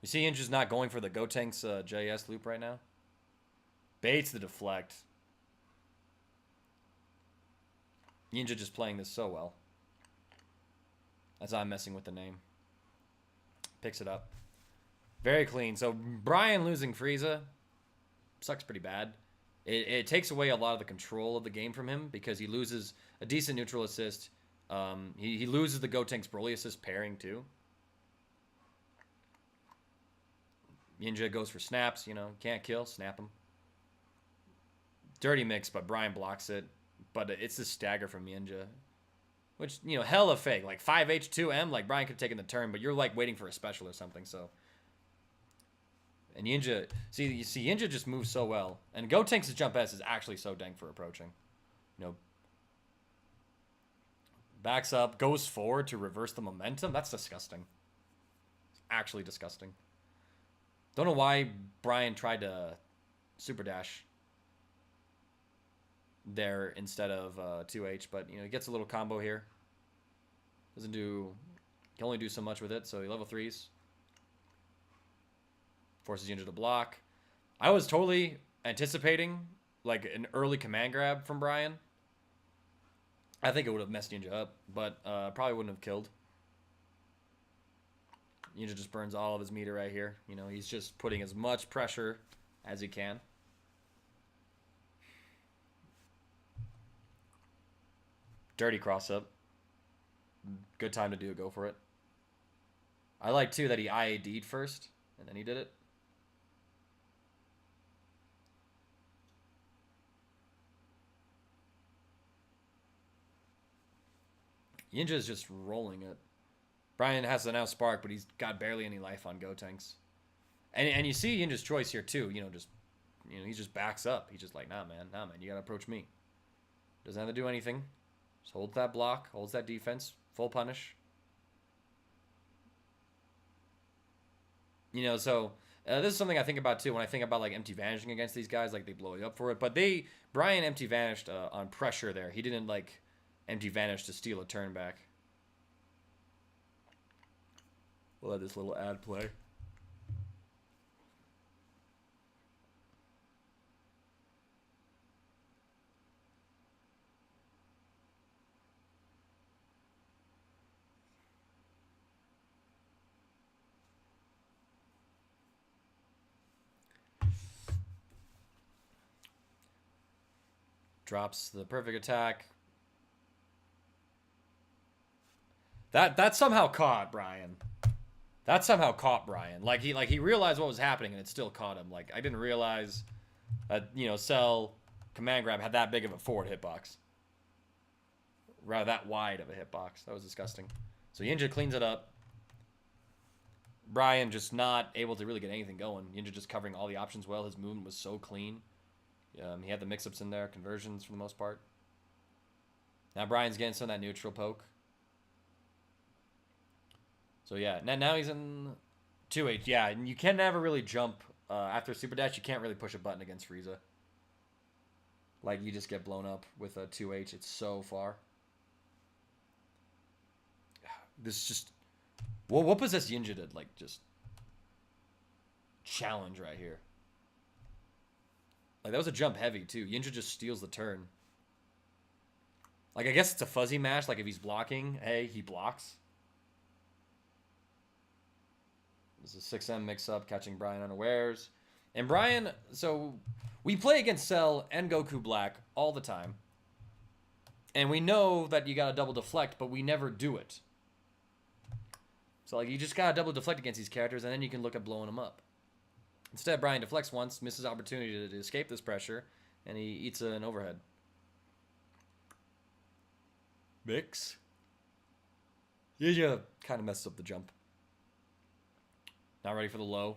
You see Yiinja's not going for the Gotenks JS loop right now. Baits the deflect. Yiinja just playing this so well. As I'm messing with the name. Picks it up. Very clean. So Brian losing Frieza sucks pretty bad. It takes away a lot of the control of the game from him because he loses a decent neutral assist. He loses the Gotenks Broly assist pairing too. Yiinja goes for snaps, you know, can't kill, snap him. Dirty mix, but Brian blocks it. But it's the stagger from Yiinja. Which, you know, hella fake. Like 5H2M, like Brian could have taken the turn, but you're like waiting for a special or something, so. And Yiinja, you see Yiinja just moves so well. And Gotenks' jump S is actually so dang for approaching. You know, Backs up, goes forward to reverse the momentum. That's disgusting. It's actually disgusting. Don't know why Brian tried to super dash there instead of 2H, but you know, he gets a little combo here. Doesn't do, can only do so much with it, so he level 3s. Forces Yiinja to block. I was totally anticipating like an early command grab from Brian. I think it would have messed Yiinja up, but probably wouldn't have killed. Yiinja just burns all of his meter right here. You know, he's just putting as much pressure as he can. Dirty cross up. Good time to do it. Go for it. I like too that he IAD'd first and then he did it. Yiinja is just rolling it. Brian has to now spark, but he's got barely any life on Gotenks. And you see Yinja's choice here too. You know, he just backs up. He's just like, nah, man, you gotta approach me. Doesn't have to do anything. Just holds that block, holds that defense, full punish. You know, so this is something I think about too when I think about like empty vanishing against these guys. Like they blow you up for it, but Brian empty vanished on pressure there. He didn't like empty vanish to steal a turn back. We'll let this little ad play. Drops the perfect attack. That somehow caught Brian. That somehow caught Brian. Like he realized what was happening and it still caught him. Like I didn't realize that, you know, Cell command grab had that big of a forward hitbox. Rather that wide of a hitbox. That was disgusting. So Yiinja cleans it up. Brian just not able to really get anything going. Yiinja just covering all the options well. His movement was so clean. He had the mix-ups in there, conversions for the most part. Now Brian's getting some of that neutral poke. So yeah, now he's in 2H. Yeah, and you can never really jump after Super Dash. You can't really push a button against Frieza. Like you just get blown up with a 2H. It's so far. This just, well, what possessed Yiinja to like just challenge right here? Like that was a jump heavy too. Yiinja just steals the turn. Like I guess it's a fuzzy mash. Like if he's blocking, hey, he blocks. This is a 6M mix-up, catching Brian unawares. And Brian, so we play against Cell and Goku Black all the time. And we know that you got to double deflect, but we never do it. So like you just got to double deflect against these characters, and then you can look at blowing them up. Instead, Brian deflects once, misses opportunity to escape this pressure, and he eats an overhead. Mix. Yeah, kind of messes up the jump. Not ready for the low.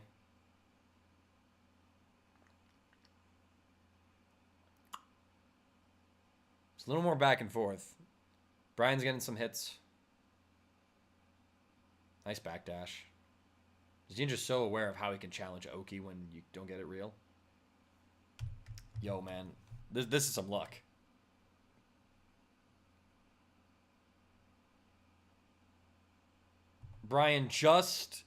It's a little more back and forth. Brian's getting some hits. Nice backdash. Yiinja's so aware of how he can challenge Oki when you don't get it real. Yo, man. This is some luck. Brian just...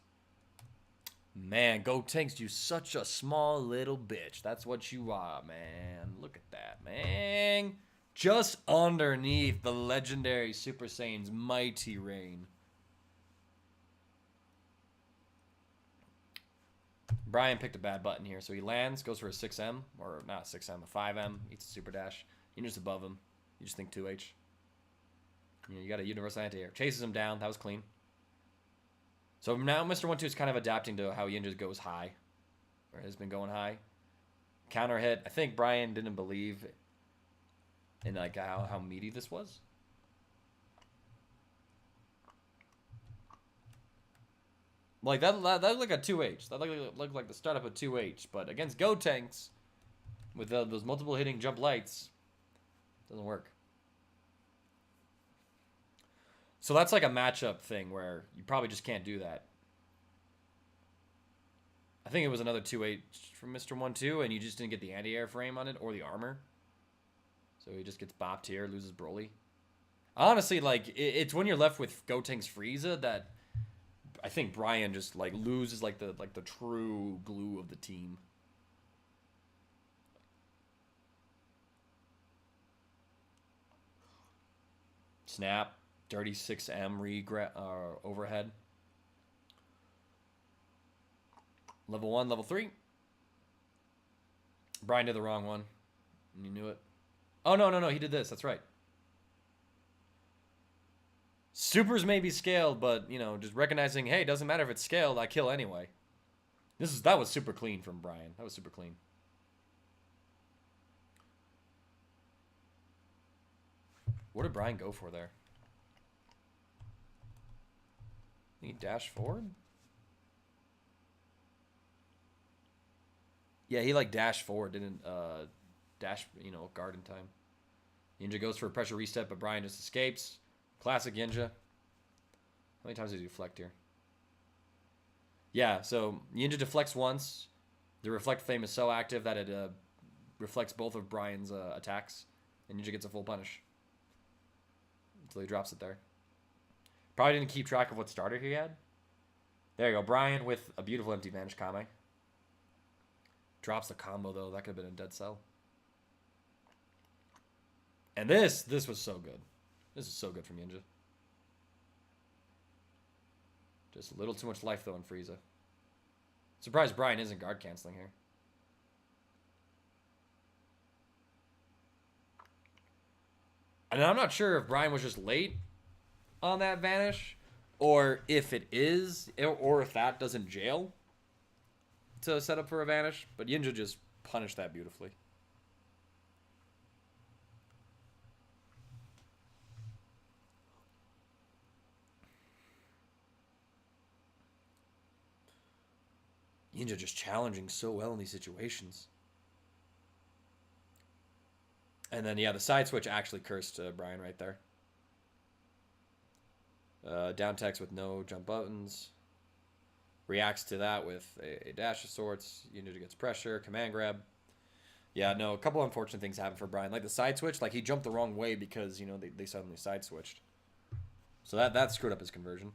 Man, Gotenks, you such a small little bitch. That's what you are, man. Look at that, man. Just underneath the legendary Super Saiyan's mighty reign. Brian picked a bad button here, so he lands, goes for a 6M, or not 6M, a 5M, eats a super dash. You're just above him. You just think 2H. You got a universal anti-air. Chases him down. That was clean. So now Mr. 1-2 is kind of adapting to how Yiinja goes high, or has been going high. Counter hit. I think Brian didn't believe in like how meaty this was. Like that looked like a 2H. That looked like the startup of 2H. But against Gotenks, with those multiple hitting jump lights, doesn't work. So that's like a matchup thing where you probably just can't do that. I think it was another 2-8 from Mr. 1-2, and you just didn't get the anti-air frame on it or the armor. So he just gets bopped here, loses Broly. Honestly, like, it's when you're left with Gotenks Frieza that I think Brian just, like, loses, like the true glue of the team. Snap. Dirty 6M overhead. Level 1, level 3. Brian did the wrong one. And you knew it. Oh, no. He did this. That's right. Supers may be scaled, but, you know, just recognizing, hey, it doesn't matter if it's scaled. I kill anyway. That was super clean from Brian. That was super clean. What did Brian go for there? He dashed forward? Yeah, he like dashed forward, didn't dash, you know, guard in time. Yiinja goes for a pressure reset, but Brian just escapes. Classic Yiinja. How many times did he deflect here? Yeah, so Yiinja deflects once. The reflect flame is so active that it reflects both of Brian's attacks, and Yiinja gets a full punish. Until he drops it there. Probably didn't keep track of what starter he had. There you go. Brian with a beautiful empty vanish Kame. Drops the combo, though. That could have been a dead cell. And this was so good. This is so good from Yiinja. Just a little too much life, though, in Frieza. Surprised Brian isn't guard canceling here. And I'm not sure if Brian was just late on that vanish, or if it is, or if that doesn't jail to set up for a vanish. But Yiinja just punished that beautifully. Yiinja just challenging so well in these situations. And then, yeah, the side switch actually cursed Brian right there. Down text with no jump buttons. Reacts to that with a dash of sorts. Yiinja gets pressure, command grab. Yeah, no, a couple unfortunate things happened for Brian. Like the side switch, like he jumped the wrong way because, you know, they suddenly side switched. So that screwed up his conversion.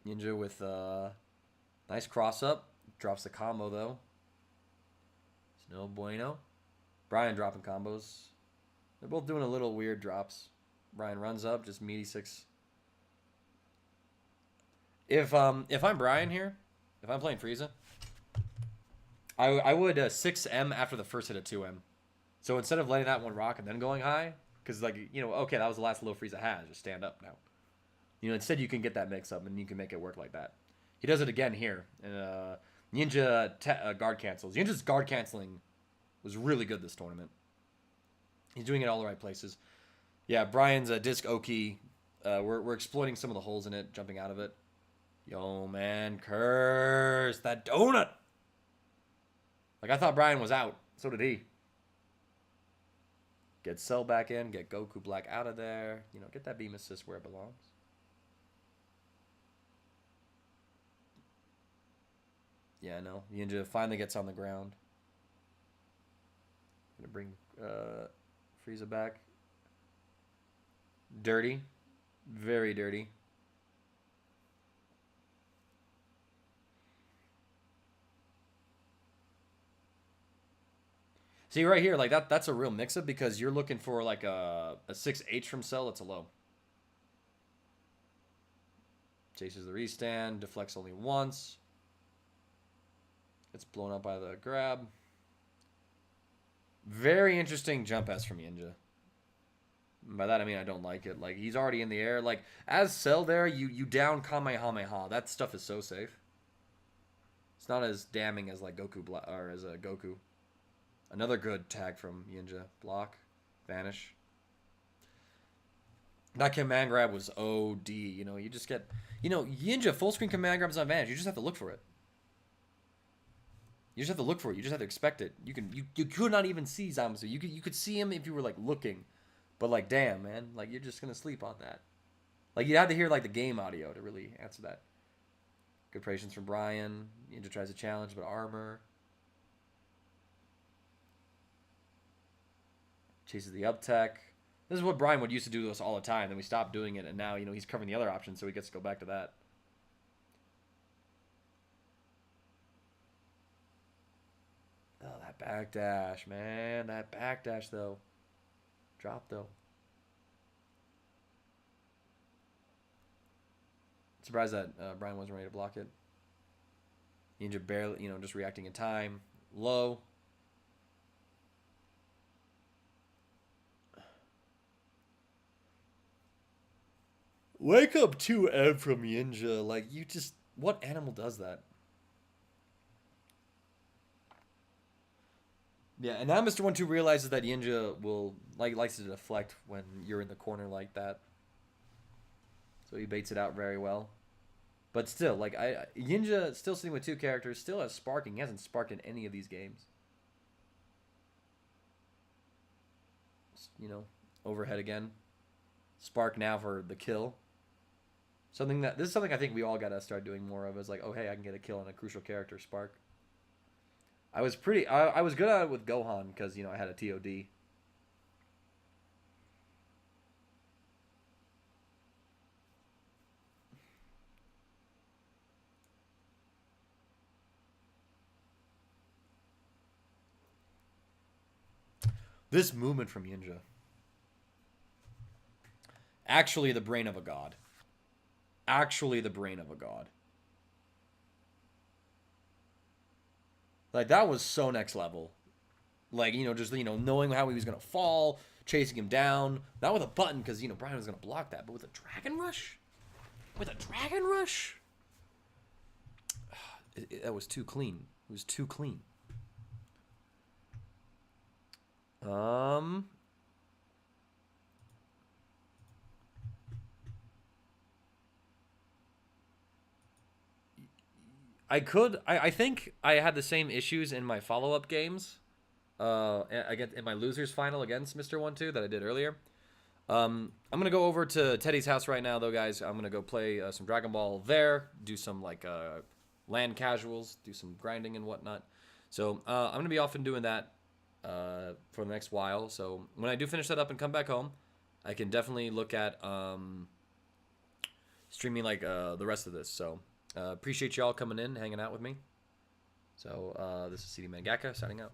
Yiinja with nice cross up. Drops the combo though. It's no bueno. Brian dropping combos. They're both doing a little weird drops. Brian runs up, just meaty 6. If I'm Brian here, if I'm playing Frieza, I would 6M after the first hit of 2M. So instead of letting that one rock and then going high, because like, you know, okay, that was the last low Frieza has. Just stand up now. You know, instead you can get that mix up and you can make it work like that. He does it again here. And Yiinja guard cancels. Yiinja's guard canceling was really good this tournament. He's doing it all the right places. Yeah, Brian's disc Oki. We're exploiting some of the holes in it, jumping out of it. Yo, man, curse that donut. Like, I thought Brian was out. So did he. Get Cell back in. Get Goku Black out of there. You know, get that beam assist where it belongs. Yeah, no. Yiinja finally gets on the ground. Gonna bring Frieza back. Dirty. Very dirty. See, right here, like that's a real mix-up because you're looking for like a 6H from Cell that's a low. Chases the restand, deflects only once. Gets blown up by the grab. Very interesting jump S from Yiinja. By that I mean I don't like it. Like he's already in the air. Like as Cell there, you down Kamehameha. That stuff is so safe. It's not as damning as like Goku or as a Goku. Another good tag from Yiinja. Block, vanish. That command grab was OD. You know, you just get, you know, Yiinja full screen command grabs on vanish. You just have to look for it. You just have to look for it. You just have to expect it. You could not even see Zamasu. You could see him if you were like looking, but like damn man, like you're just gonna sleep on that. Like you have to hear like the game audio to really answer that. Good patience from Brian. Yiinja tries a challenge, but armor. Chases the up tech. This is what Brian would used to do to us all the time. Then we stopped doing it, and now he's covering the other options, so he gets to go back to that. Oh, that backdash, man. That backdash, though. Drop, though. Surprised that Brian wasn't ready to block it. Yiinja barely, just reacting in time. Low. Wake up 2M from Yiinja. Like, what animal does that? Yeah, and now Mr. 1-2 realizes that Yiinja likes to deflect when you're in the corner like that. So he baits it out very well. But still, like, Yiinja still sitting with 2 characters, still has sparking. He hasn't sparked in any of these games. Overhead again. Spark now for the kill. This is something I think we all gotta start doing more of. Is like, oh hey, I can get a kill on a crucial character, spark. I was good at it with Gohan because I had a TOD. This movement from Yiinja. Actually the brain of a god. Actually the brain of a god. Like, that was so next level. Like, just, knowing how he was going to fall, chasing him down. Not with a button, because, Brian was going to block that. But with a Dragon Rush? With a Dragon Rush? That was too clean. It was too clean. I think I had the same issues in my follow-up games. In my losers final against Mr. 1-2 that I did earlier. I'm going to go over to Teddy's house right now, though, guys. I'm going to go play some Dragon Ball there. Do some, land casuals. Do some grinding and whatnot. So, I'm going to be off and doing that for the next while. So, when I do finish that up and come back home, I can definitely look at streaming, the rest of this. So, appreciate y'all coming in, hanging out with me. So, this is CD Mangaka, signing out.